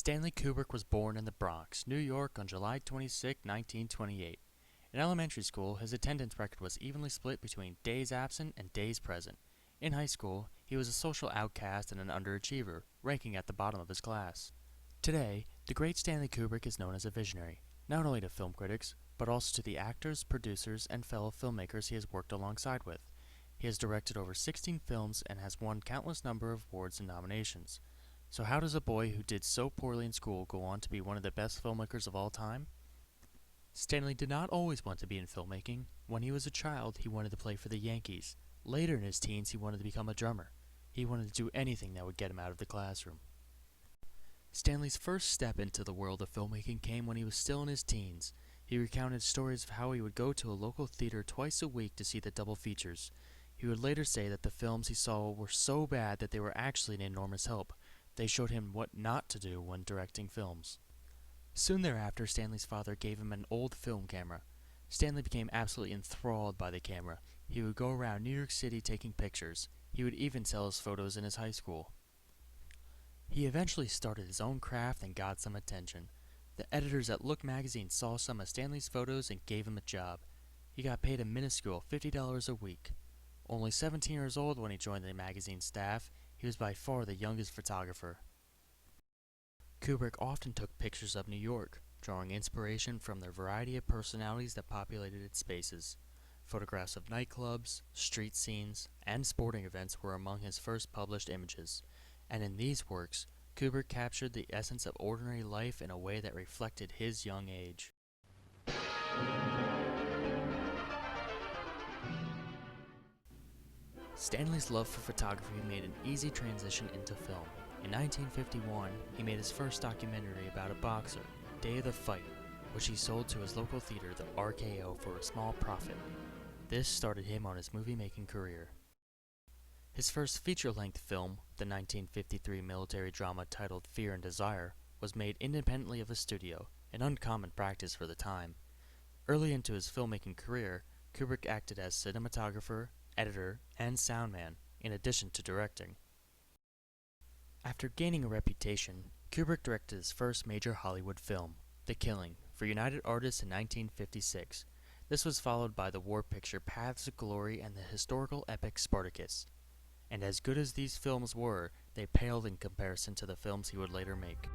Stanley Kubrick was born in the Bronx, New York on July 26, 1928. In elementary school, his attendance record was evenly split between days absent and days present. In high school, he was a social outcast and an underachiever, ranking at the bottom of his class. Today, the great Stanley Kubrick is known as a visionary, not only to film critics, but also to the actors, producers, and fellow filmmakers he has worked alongside with. He has directed over 16 films and has won countless number of awards and nominations. So how does a boy who did so poorly in school go on to be one of the best filmmakers of all time? Stanley did not always want to be in filmmaking. When he was a child, he wanted to play for the Yankees. Later in his teens, he wanted to become a drummer. He wanted to do anything that would get him out of the classroom. Stanley's first step into the world of filmmaking came when he was still in his teens. He recounted stories of how he would go to a local theater twice a week to see the double features. He would later say that the films he saw were so bad that they were actually an enormous help. They showed him what not to do when directing films. Soon thereafter, Stanley's father gave him an old film camera. Stanley became absolutely enthralled by the camera. He would go around New York City taking pictures. He would even sell his photos in his high school. He eventually started his own craft and got some attention. The editors at Look magazine saw some of Stanley's photos and gave him a job. He got paid a minuscule $50 a week. Only 17 years old when he joined the magazine staff, he was by far the youngest photographer. Kubrick often took pictures of New York, drawing inspiration from the variety of personalities that populated its spaces. Photographs of nightclubs, street scenes, and sporting events were among his first published images, and in these works, Kubrick captured the essence of ordinary life in a way that reflected his young age. Stanley's love for photography made an easy transition into film. In 1951, he made his first documentary about a boxer, Day of the Fight, which he sold to his local theater, the RKO, for a small profit. This started him on his movie-making career. His first feature-length film, the 1953 military drama titled Fear and Desire, was made independently of a studio, an uncommon practice for the time. Early into his filmmaking career, Kubrick acted as cinematographer, editor, and soundman, in addition to directing. After gaining a reputation, Kubrick directed his first major Hollywood film, The Killing, for United Artists in 1956. This was followed by the war picture Paths of Glory and the historical epic Spartacus. And as good as these films were, they paled in comparison to the films he would later make.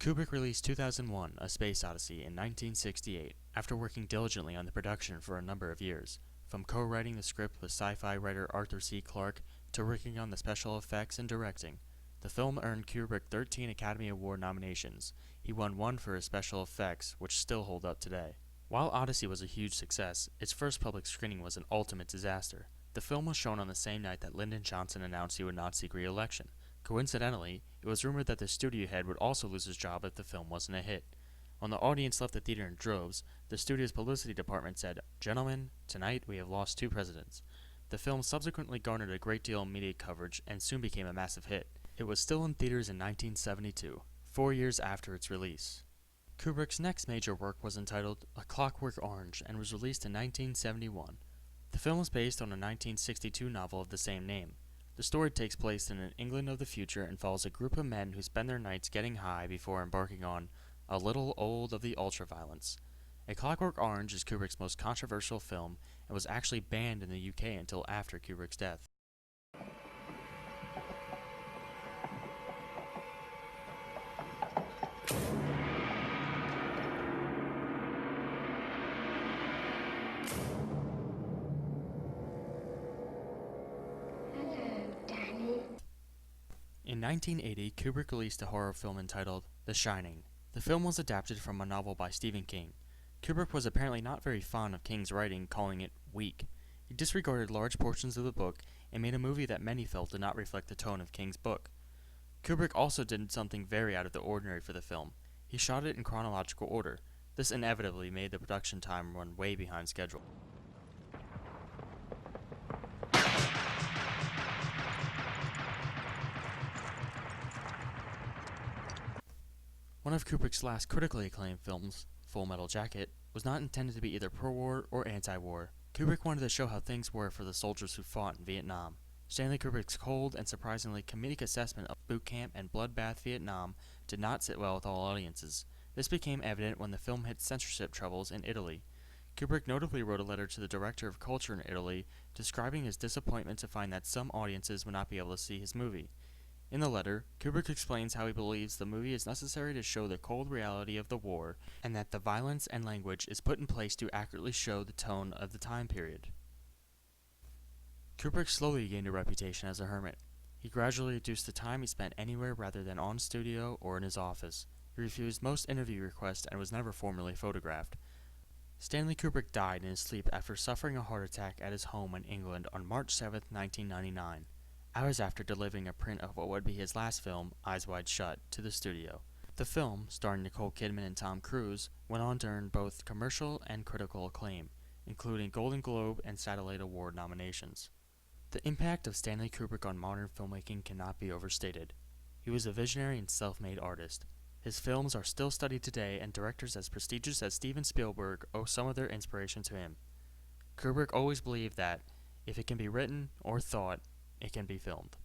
Kubrick released 2001: A Space Odyssey in 1968, after working diligently on the production for a number of years, from co-writing the script with sci-fi writer Arthur C. Clarke to working on the special effects and directing. The film earned Kubrick 13 Academy Award nominations. He won one for his special effects, which still hold up today. While Odyssey was a huge success, its first public screening was an ultimate disaster. The film was shown on the same night that Lyndon Johnson announced he would not seek re-election. Coincidentally, it was rumored that the studio head would also lose his job if the film wasn't a hit. When the audience left the theater in droves, the studio's publicity department said, "Gentlemen, tonight we have lost two presidents." The film subsequently garnered a great deal of media coverage and soon became a massive hit. It was still in theaters in 1972, 4 years after its release. Kubrick's next major work was entitled A Clockwork Orange and was released in 1971. The film is based on a 1962 novel of the same name. The story takes place in an England of the future and follows a group of men who spend their nights getting high before embarking on a little old of the ultraviolence. A Clockwork Orange is Kubrick's most controversial film and was actually banned in the UK until after Kubrick's death. In 1980, Kubrick released a horror film entitled The Shining. The film was adapted from a novel by Stephen King. Kubrick was apparently not very fond of King's writing, calling it weak. He disregarded large portions of the book and made a movie that many felt did not reflect the tone of King's book. Kubrick also did something very out of the ordinary for the film. He shot it in chronological order. This inevitably made the production time run way behind schedule. One of Kubrick's last critically acclaimed films, Full Metal Jacket, was not intended to be either pro-war or anti-war. Kubrick wanted to show how things were for the soldiers who fought in Vietnam. Stanley Kubrick's cold and surprisingly comedic assessment of boot camp and bloodbath Vietnam did not sit well with all audiences. This became evident when the film hit censorship troubles in Italy. Kubrick notably wrote a letter to the director of culture in Italy describing his disappointment to find that some audiences would not be able to see his movie. In the letter, Kubrick explains how he believes the movie is necessary to show the cold reality of the war and that the violence and language is put in place to accurately show the tone of the time period. Kubrick slowly gained a reputation as a hermit. He gradually reduced the time he spent anywhere rather than on studio or in his office. He refused most interview requests and was never formally photographed. Stanley Kubrick died in his sleep after suffering a heart attack at his home in England on March 7, 1999. Hours after delivering a print of what would be his last film, Eyes Wide Shut, to the studio. The film, starring Nicole Kidman and Tom Cruise, went on to earn both commercial and critical acclaim, including Golden Globe and Satellite Award nominations. The impact of Stanley Kubrick on modern filmmaking cannot be overstated. He was a visionary and self-made artist. His films are still studied today, and directors as prestigious as Steven Spielberg owe some of their inspiration to him. Kubrick always believed that, if it can be written or thought, it can be filmed.